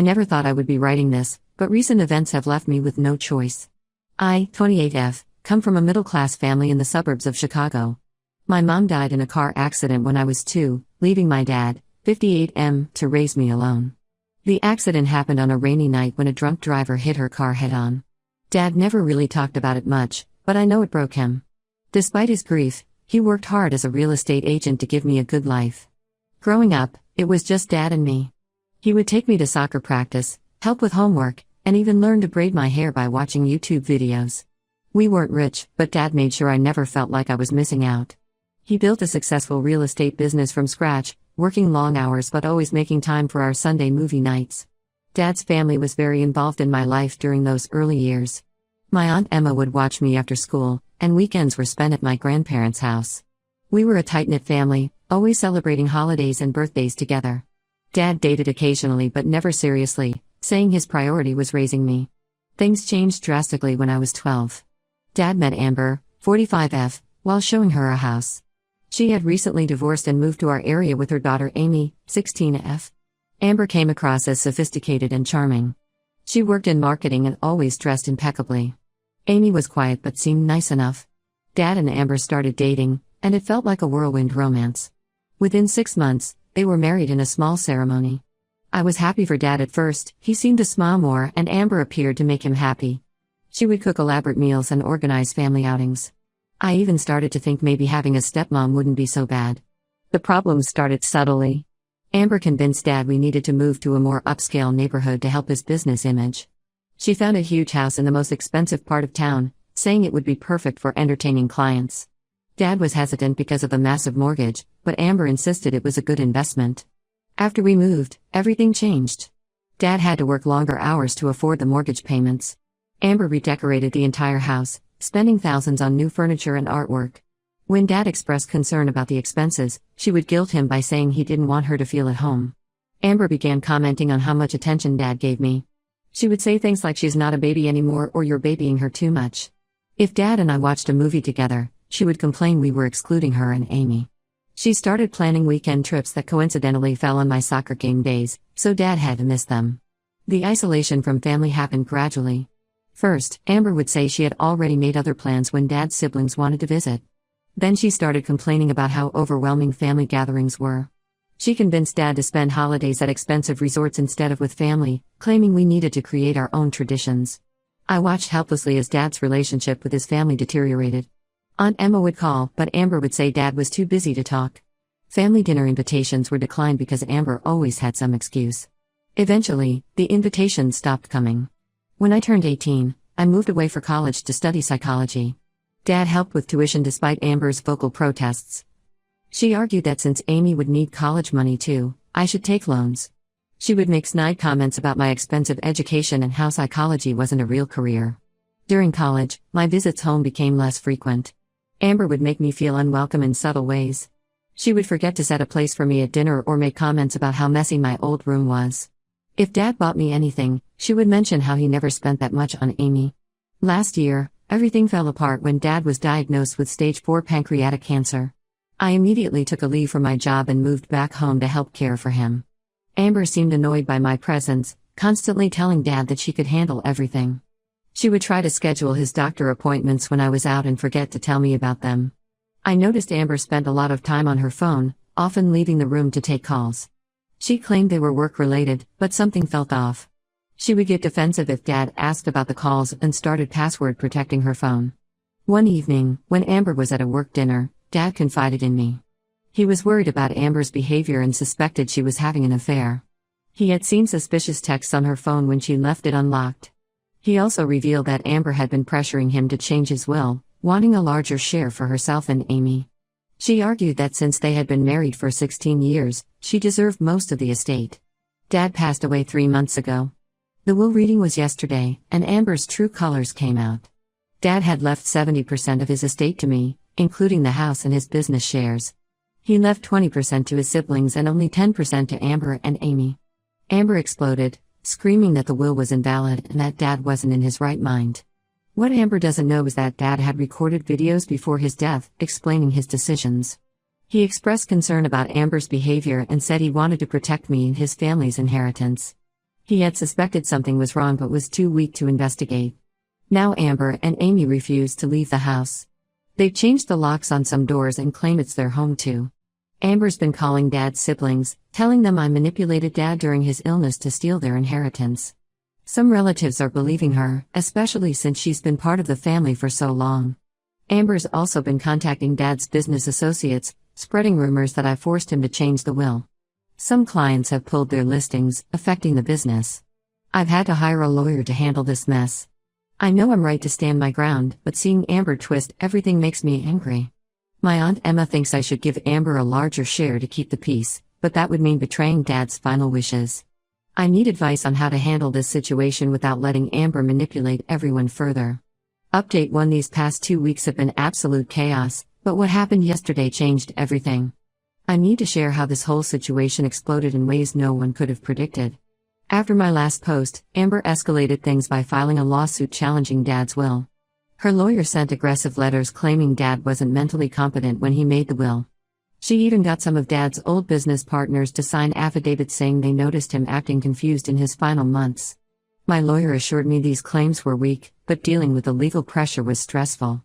never thought I would be writing this, but recent events have left me with no choice. I, 28F, come from a middle-class family in the suburbs of Chicago. My mom died in a car accident when I was 2, leaving my dad, 58M, to raise me alone. The accident happened on a rainy night when a drunk driver hit her car head-on. Dad never really talked about it much, but I know it broke him. Despite his grief, he worked hard as a real estate agent to give me a good life. Growing up, it was just Dad and me. He would take me to soccer practice, help with homework, and even learn to braid my hair by watching YouTube videos. We weren't rich, but Dad made sure I never felt like I was missing out. He built a successful real estate business from scratch, working long hours but always making time for our Sunday movie nights. Dad's family was very involved in my life during those early years. My Aunt Emma would watch me after school, and weekends were spent at my grandparents' house. We were a tight-knit family, always celebrating holidays and birthdays together. Dad dated occasionally but never seriously, saying his priority was raising me. Things changed drastically when I was 12. Dad met Amber, 45F, while showing her a house. She had recently divorced and moved to our area with her daughter Amy, 16F. Amber came across as sophisticated and charming. She worked in marketing and always dressed impeccably. Amy was quiet but seemed nice enough. Dad and Amber started dating, and it felt like a whirlwind romance. Within 6 months, they were married in a small ceremony. I was happy for Dad at first. He seemed to smile more, and Amber appeared to make him happy. She would cook elaborate meals and organize family outings. I even started to think maybe having a stepmom wouldn't be so bad. The problems started subtly. Amber convinced Dad we needed to move to a more upscale neighborhood to help his business image. She found a huge house in the most expensive part of town, saying it would be perfect for entertaining clients. Dad was hesitant because of the massive mortgage, but Amber insisted it was a good investment. After we moved, everything changed. Dad had to work longer hours to afford the mortgage payments. Amber redecorated the entire house, spending thousands on new furniture and artwork. When Dad expressed concern about the expenses, she would guilt him by saying he didn't want her to feel at home. Amber began commenting on how much attention Dad gave me. She would say things like she's not a baby anymore or you're babying her too much. If Dad and I watched a movie together, she would complain we were excluding her and Amy. She started planning weekend trips that coincidentally fell on my soccer game days, so Dad had to miss them. The isolation from family happened gradually. First, Amber would say she had already made other plans when Dad's siblings wanted to visit. Then she started complaining about how overwhelming family gatherings were. She convinced Dad to spend holidays at expensive resorts instead of with family, claiming we needed to create our own traditions. I watched helplessly as Dad's relationship with his family deteriorated. Aunt Emma would call, but Amber would say Dad was too busy to talk. Family dinner invitations were declined because Amber always had some excuse. Eventually, the invitations stopped coming. When I turned 18, I moved away for college to study psychology. Dad helped with tuition despite Amber's vocal protests. She argued that since Amy would need college money too, I should take loans. She would make snide comments about my expensive education and how psychology wasn't a real career. During college, my visits home became less frequent. Amber would make me feel unwelcome in subtle ways. She would forget to set a place for me at dinner or make comments about how messy my old room was. If Dad bought me anything, she would mention how he never spent that much on Amy. Last year, everything fell apart when Dad was diagnosed with stage 4 pancreatic cancer. I immediately took a leave from my job and moved back home to help care for him. Amber seemed annoyed by my presence, constantly telling Dad that she could handle everything. She would try to schedule his doctor appointments when I was out and forget to tell me about them. I noticed Amber spent a lot of time on her phone, often leaving the room to take calls. She claimed they were work-related, but something felt off. She would get defensive if Dad asked about the calls and started password protecting her phone. One evening, when Amber was at a work dinner, Dad confided in me. He was worried about Amber's behavior and suspected she was having an affair. He had seen suspicious texts on her phone when she left it unlocked. He also revealed that Amber had been pressuring him to change his will, wanting a larger share for herself and Amy. She argued that since they had been married for 16 years, she deserved most of the estate. Dad passed away 3 months ago. The will reading was yesterday, and Amber's true colors came out. Dad had left 70% of his estate to me, including the house and his business shares. He left 20% to his siblings and only 10% to Amber and Amy. Amber exploded, screaming that the will was invalid and that Dad wasn't in his right mind. What Amber doesn't know is that Dad had recorded videos before his death, explaining his decisions. He expressed concern about Amber's behavior and said he wanted to protect me and his family's inheritance. He had suspected something was wrong but was too weak to investigate. Now Amber and Amy refuse to leave the house. They've changed the locks on some doors and claim it's their home too. Amber's been calling Dad's siblings, telling them I manipulated Dad during his illness to steal their inheritance. Some relatives are believing her, especially since she's been part of the family for so long. Amber's also been contacting Dad's business associates, spreading rumors that I forced him to change the will. Some clients have pulled their listings, affecting the business. I've had to hire a lawyer to handle this mess. I know I'm right to stand my ground, but seeing Amber twist everything makes me angry. My Aunt Emma thinks I should give Amber a larger share to keep the peace, but that would mean betraying Dad's final wishes. I need advice on how to handle this situation without letting Amber manipulate everyone further. Update 1: These past 2 weeks have been absolute chaos, but what happened yesterday changed everything. I need to share how this whole situation exploded in ways no one could have predicted. After my last post, Amber escalated things by filing a lawsuit challenging Dad's will. Her lawyer sent aggressive letters claiming Dad wasn't mentally competent when he made the will. She even got some of Dad's old business partners to sign affidavits saying they noticed him acting confused in his final months. My lawyer assured me these claims were weak, but dealing with the legal pressure was stressful.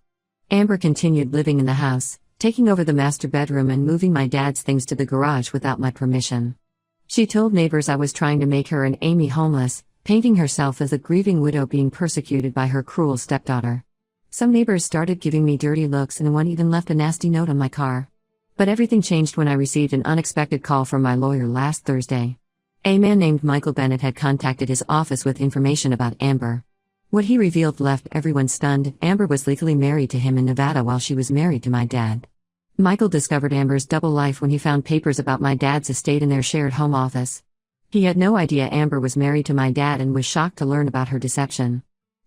Amber continued living in the house, taking over the master bedroom and moving my dad's things to the garage without my permission. She told neighbors I was trying to make her and Amy homeless, painting herself as a grieving widow being persecuted by her cruel stepdaughter. Some neighbors started giving me dirty looks and one even left a nasty note on my car. But everything changed when I received an unexpected call from my lawyer last Thursday. A man named Michael Bennett had contacted his office with information about Amber. What he revealed left everyone stunned. Amber was legally married to him in Nevada while she was married to my dad. Michael discovered Amber's double life when he found papers about my dad's estate in their shared home office. He had no idea Amber was married to my dad and was shocked to learn about her deception.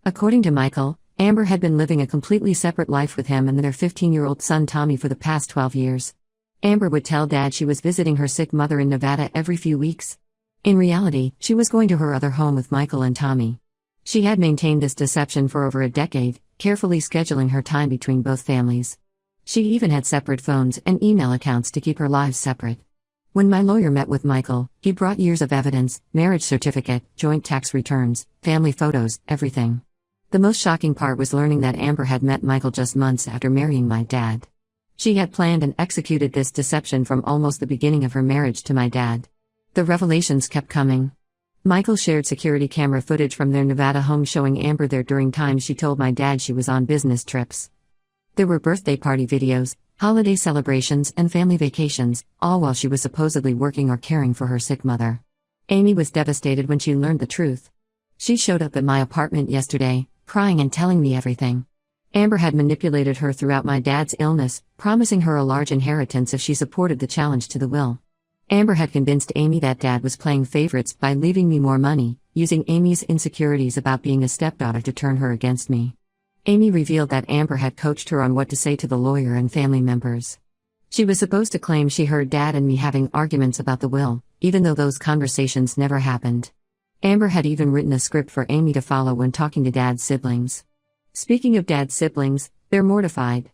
According to Michael, Amber had been living a completely separate life with him and their 15-year-old son Tommy for the past 12 years. Amber would tell Dad she was visiting her sick mother in Nevada every few weeks. In reality, she was going to her other home with Michael and Tommy. She had maintained this deception for over a decade, carefully scheduling her time between both families. She even had separate phones and email accounts to keep her lives separate. When my lawyer met with Michael, he brought years of evidence, marriage certificate, joint tax returns, family photos, everything. The most shocking part was learning that Amber had met Michael just months after marrying my dad. She had planned and executed this deception from almost the beginning of her marriage to my dad. The revelations kept coming. Michael shared security camera footage from their Nevada home showing Amber there during times she told my dad she was on business trips. There were birthday party videos, holiday celebrations, and family vacations, all while she was supposedly working or caring for her sick mother. Amy was devastated when she learned the truth. She showed up at my apartment yesterday, crying and telling me everything. Amber had manipulated her throughout my dad's illness, promising her a large inheritance if she supported the challenge to the will. Amber had convinced Amy that Dad was playing favorites by leaving me more money, using Amy's insecurities about being a stepdaughter to turn her against me. Amy revealed that Amber had coached her on what to say to the lawyer and family members. She was supposed to claim she heard Dad and me having arguments about the will, even though those conversations never happened. Amber had even written a script for Amy to follow when talking to Dad's siblings. Speaking of Dad's siblings, they're mortified.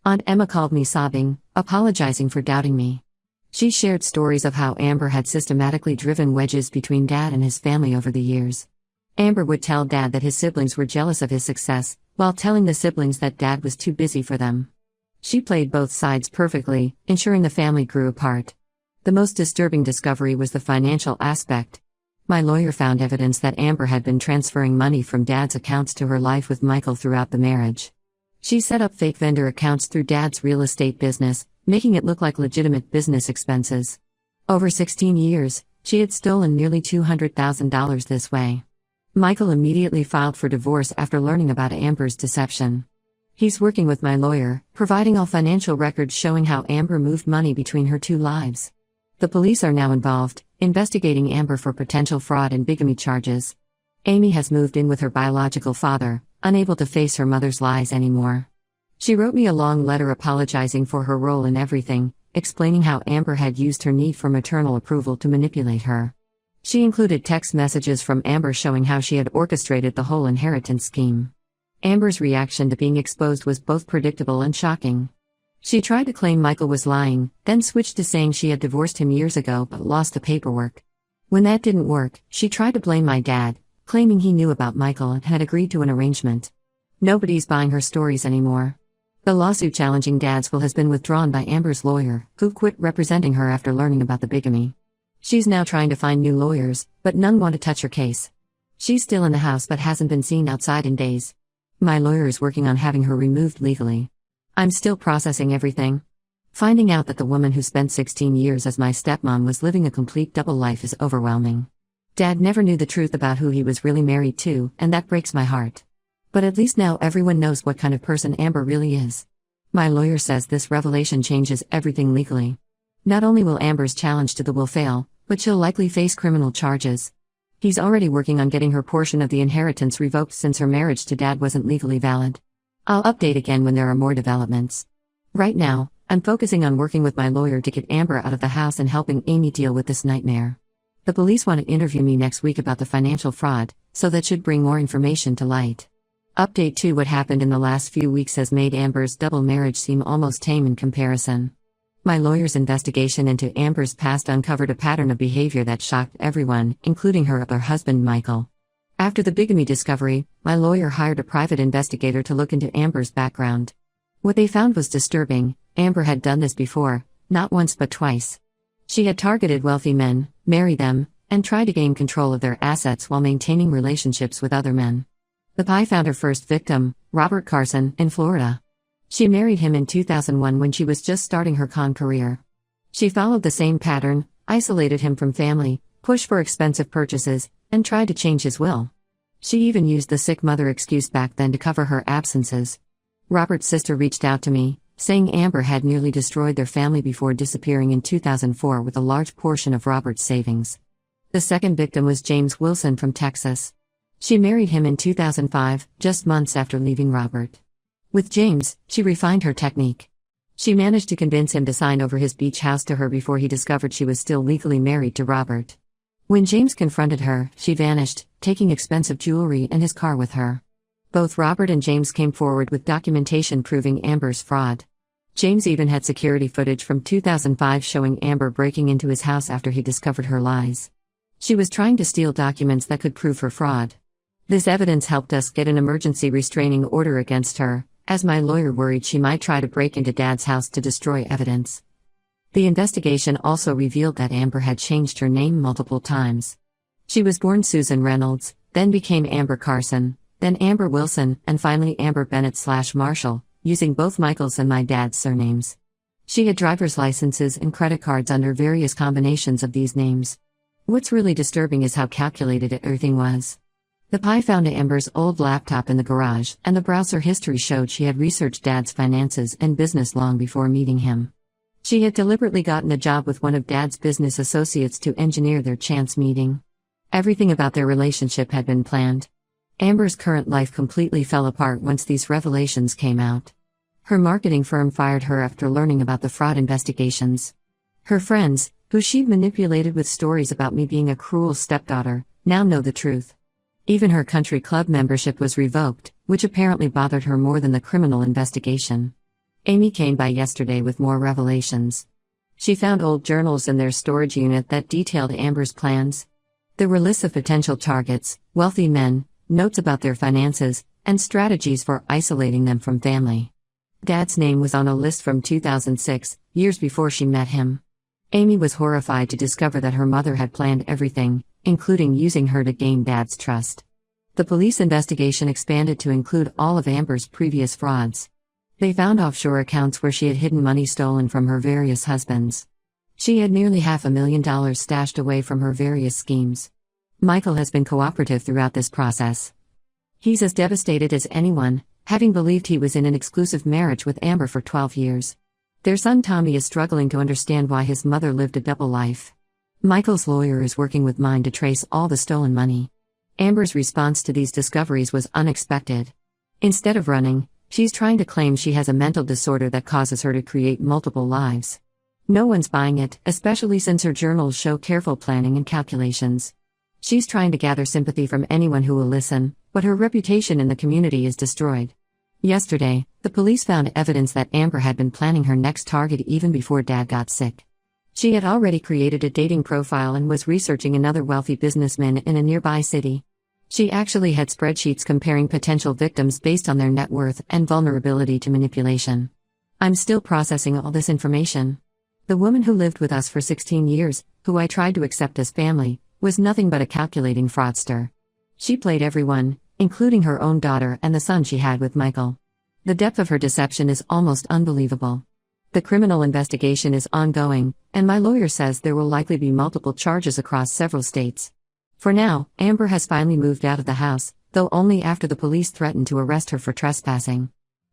Aunt Emma called me sobbing, apologizing for doubting me. She shared stories of how Amber had systematically driven wedges between Dad and his family over the years. Amber would tell Dad that his siblings were jealous of his success, while telling the siblings that Dad was too busy for them. She played both sides perfectly, ensuring the family grew apart. The most disturbing discovery was the financial aspect. My lawyer found evidence that Amber had been transferring money from Dad's accounts to her life with Michael throughout the marriage. She set up fake vendor accounts through Dad's real estate business, making it look like legitimate business expenses. Over 16 years, she had stolen nearly $200,000 this way. Michael immediately filed for divorce after learning about Amber's deception. He's working with my lawyer, providing all financial records showing how Amber moved money between her two lives. The police are now involved, investigating Amber for potential fraud and bigamy charges. Amy has moved in with her biological father, unable to face her mother's lies anymore. She wrote me a long letter apologizing for her role in everything, explaining how Amber had used her need for maternal approval to manipulate her. She included text messages from Amber showing how she had orchestrated the whole inheritance scheme. Amber's reaction to being exposed was both predictable and shocking. She tried to claim Michael was lying, then switched to saying she had divorced him years ago but lost the paperwork. When that didn't work, she tried to blame my dad, claiming he knew about Michael and had agreed to an arrangement. Nobody's buying her stories anymore. The lawsuit challenging Dad's will has been withdrawn by Amber's lawyer, who quit representing her after learning about the bigamy. She's now trying to find new lawyers, but none want to touch her case. She's still in the house but hasn't been seen outside in days. My lawyer is working on having her removed legally. I'm still processing everything. Finding out that the woman who spent 16 years as my stepmom was living a complete double life is overwhelming. Dad never knew the truth about who he was really married to, and that breaks my heart. But at least now everyone knows what kind of person Amber really is. My lawyer says this revelation changes everything legally. Not only will Amber's challenge to the will fail, but she'll likely face criminal charges. He's already working on getting her portion of the inheritance revoked since her marriage to Dad wasn't legally valid. I'll update again when there are more developments. Right now, I'm focusing on working with my lawyer to get Amber out of the house and helping Amy deal with this nightmare. The police want to interview me next week about the financial fraud, so that should bring more information to light. Update 2: What happened in the last few weeks has made Amber's double marriage seem almost tame in comparison. My lawyer's investigation into Amber's past uncovered a pattern of behavior that shocked everyone, including her husband Michael. After the bigamy discovery, my lawyer hired a private investigator to look into Amber's background. What they found was disturbing. Amber had done this before, not once but twice. She had targeted wealthy men, married them, and tried to gain control of their assets while maintaining relationships with other men. The PI found her first victim, Robert Carson, in Florida. She married him in 2001 when she was just starting her con career. She followed the same pattern, isolated him from family, pushed for expensive purchases, and tried to change his will. She even used the sick mother excuse back then to cover her absences. Robert's sister reached out to me, saying Amber had nearly destroyed their family before disappearing in 2004 with a large portion of Robert's savings. The second victim was James Wilson from Texas. She married him in 2005, just months after leaving Robert. With James, she refined her technique. She managed to convince him to sign over his beach house to her before he discovered she was still legally married to Robert. When James confronted her, she vanished, taking expensive jewelry and his car with her. Both Robert and James came forward with documentation proving Amber's fraud. James even had security footage from 2005 showing Amber breaking into his house after he discovered her lies. She was trying to steal documents that could prove her fraud. This evidence helped us get an emergency restraining order against her, as my lawyer worried she might try to break into Dad's house to destroy evidence. The investigation also revealed that Amber had changed her name multiple times. She was born Susan Reynolds, then became Amber Carson, then Amber Wilson, and finally Amber Bennett/Marshall, using both Michael's and my dad's surnames. She had driver's licenses and credit cards under various combinations of these names. What's really disturbing is how calculated everything was. The PI found Amber's old laptop in the garage, and the browser history showed she had researched Dad's finances and business long before meeting him. She had deliberately gotten a job with one of Dad's business associates to engineer their chance meeting. Everything about their relationship had been planned. Amber's current life completely fell apart once these revelations came out. Her marketing firm fired her after learning about the fraud investigations. Her friends, who she'd manipulated with stories about me being a cruel stepdaughter, now know the truth. Even her country club membership was revoked, which apparently bothered her more than the criminal investigation. Amy came by yesterday with more revelations. She found old journals in their storage unit that detailed Amber's plans. There were lists of potential targets, wealthy men, notes about their finances, and strategies for isolating them from family. Dad's name was on a list from 2006, years before she met him. Amy was horrified to discover that her mother had planned everything, including using her to gain Dad's trust. The police investigation expanded to include all of Amber's previous frauds. They found offshore accounts where she had hidden money stolen from her various husbands. She had nearly $500,000 stashed away from her various schemes. Michael has been cooperative throughout this process. He's as devastated as anyone, having believed he was in an exclusive marriage with Amber for 12 years. Their son Tommy is struggling to understand why his mother lived a double life. Michael's lawyer is working with mine to trace all the stolen money. Amber's response to these discoveries was unexpected. Instead of running, she's trying to claim she has a mental disorder that causes her to create multiple lives. No one's buying it, especially since her journals show careful planning and calculations. She's trying to gather sympathy from anyone who will listen, but her reputation in the community is destroyed. Yesterday, the police found evidence that Amber had been planning her next target even before Dad got sick. She had already created a dating profile and was researching another wealthy businessman in a nearby city. She actually had spreadsheets comparing potential victims based on their net worth and vulnerability to manipulation. I'm still processing all this information. The woman who lived with us for 16 years, who I tried to accept as family, was nothing but a calculating fraudster. She played everyone, including her own daughter and the son she had with Michael. The depth of her deception is almost unbelievable. The criminal investigation is ongoing, and my lawyer says there will likely be multiple charges across several states. For now, Amber has finally moved out of the house, though only after the police threatened to arrest her for trespassing.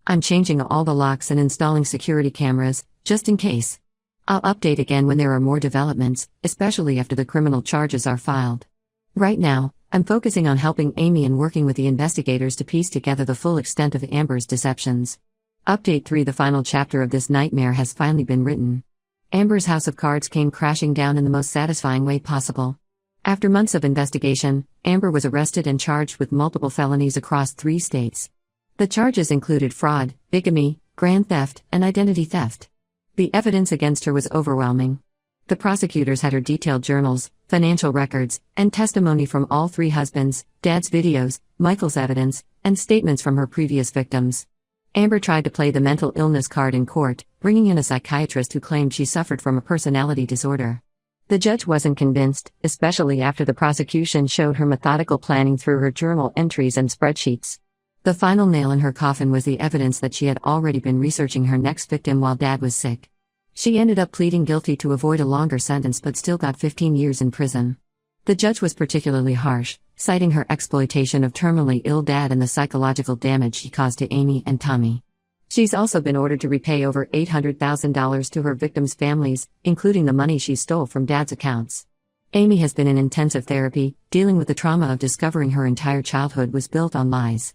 I'm changing all the locks and installing security cameras, just in case. I'll update again when there are more developments, especially after the criminal charges are filed. Right now, I'm focusing on helping Amy and working with the investigators to piece together the full extent of Amber's deceptions. Update 3: The final chapter of this nightmare has finally been written. Amber's house of cards came crashing down in the most satisfying way possible. After months of investigation, Amber was arrested and charged with multiple felonies across 3 states. The charges included fraud, bigamy, grand theft, and identity theft. The evidence against her was overwhelming. The prosecutors had her detailed journals, financial records, and testimony from all 3 husbands, Dad's videos, Michael's evidence, and statements from her previous victims. Amber tried to play the mental illness card in court, bringing in a psychiatrist who claimed she suffered from a personality disorder. The judge wasn't convinced, especially after the prosecution showed her methodical planning through her journal entries and spreadsheets. The final nail in her coffin was the evidence that she had already been researching her next victim while Dad was sick. She ended up pleading guilty to avoid a longer sentence but still got 15 years in prison. The judge was particularly harsh, citing her exploitation of terminally ill Dad and the psychological damage she caused to Amy and Tommy. She's also been ordered to repay over $800,000 to her victims' families, including the money she stole from Dad's accounts. Amy has been in intensive therapy, dealing with the trauma of discovering her entire childhood was built on lies.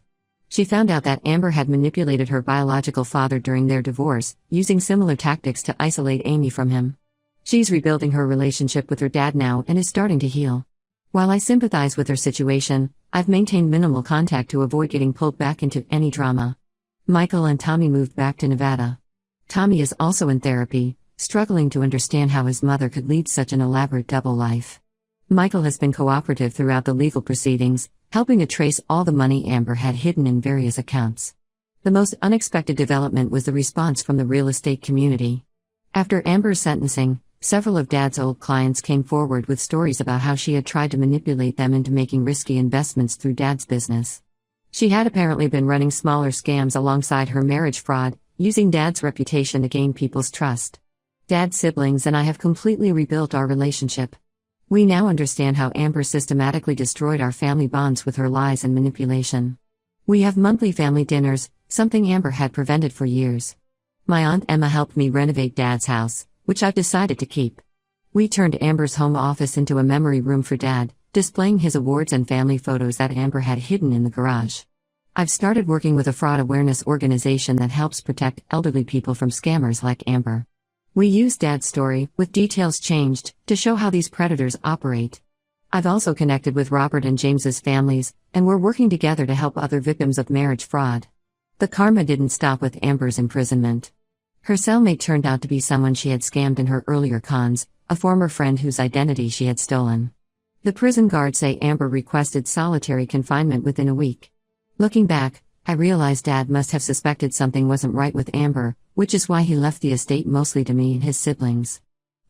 She found out that Amber had manipulated her biological father during their divorce, using similar tactics to isolate Amy from him. She's rebuilding her relationship with her dad now and is starting to heal. While I sympathize with her situation, I've maintained minimal contact to avoid getting pulled back into any drama. Michael and Tommy moved back to Nevada. Tommy is also in therapy, struggling to understand how his mother could lead such an elaborate double life. Michael has been cooperative throughout the legal proceedings, helping to trace all the money Amber had hidden in various accounts. The most unexpected development was the response from the real estate community. After Amber's sentencing, several of Dad's old clients came forward with stories about how she had tried to manipulate them into making risky investments through Dad's business. She had apparently been running smaller scams alongside her marriage fraud, using Dad's reputation to gain people's trust. Dad's siblings and I have completely rebuilt our relationship. We now understand how Amber systematically destroyed our family bonds with her lies and manipulation. We have monthly family dinners, something Amber had prevented for years. My Aunt Emma helped me renovate Dad's house, which I've decided to keep. We turned Amber's home office into a memory room for Dad, displaying his awards and family photos that Amber had hidden in the garage. I've started working with a fraud awareness organization that helps protect elderly people from scammers like Amber. We use Dad's story, with details changed, to show how these predators operate. I've also connected with Robert and James's families, and we're working together to help other victims of marriage fraud. The karma didn't stop with Amber's imprisonment. Her cellmate turned out to be someone she had scammed in her earlier cons, a former friend whose identity she had stolen. The prison guards say Amber requested solitary confinement within a week. Looking back, I realized Dad must have suspected something wasn't right with Amber, which is why he left the estate mostly to me and his siblings.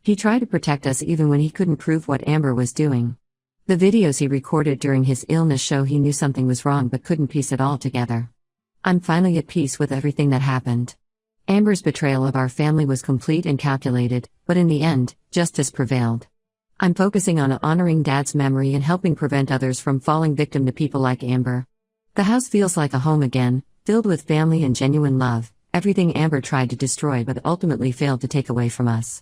He tried to protect us even when he couldn't prove what Amber was doing. The videos he recorded during his illness show he knew something was wrong but couldn't piece it all together. I'm finally at peace with everything that happened. Amber's betrayal of our family was complete and calculated, but in the end, justice prevailed. I'm focusing on honoring Dad's memory and helping prevent others from falling victim to people like Amber. The house feels like a home again, filled with family and genuine love, everything Amber tried to destroy but ultimately failed to take away from us.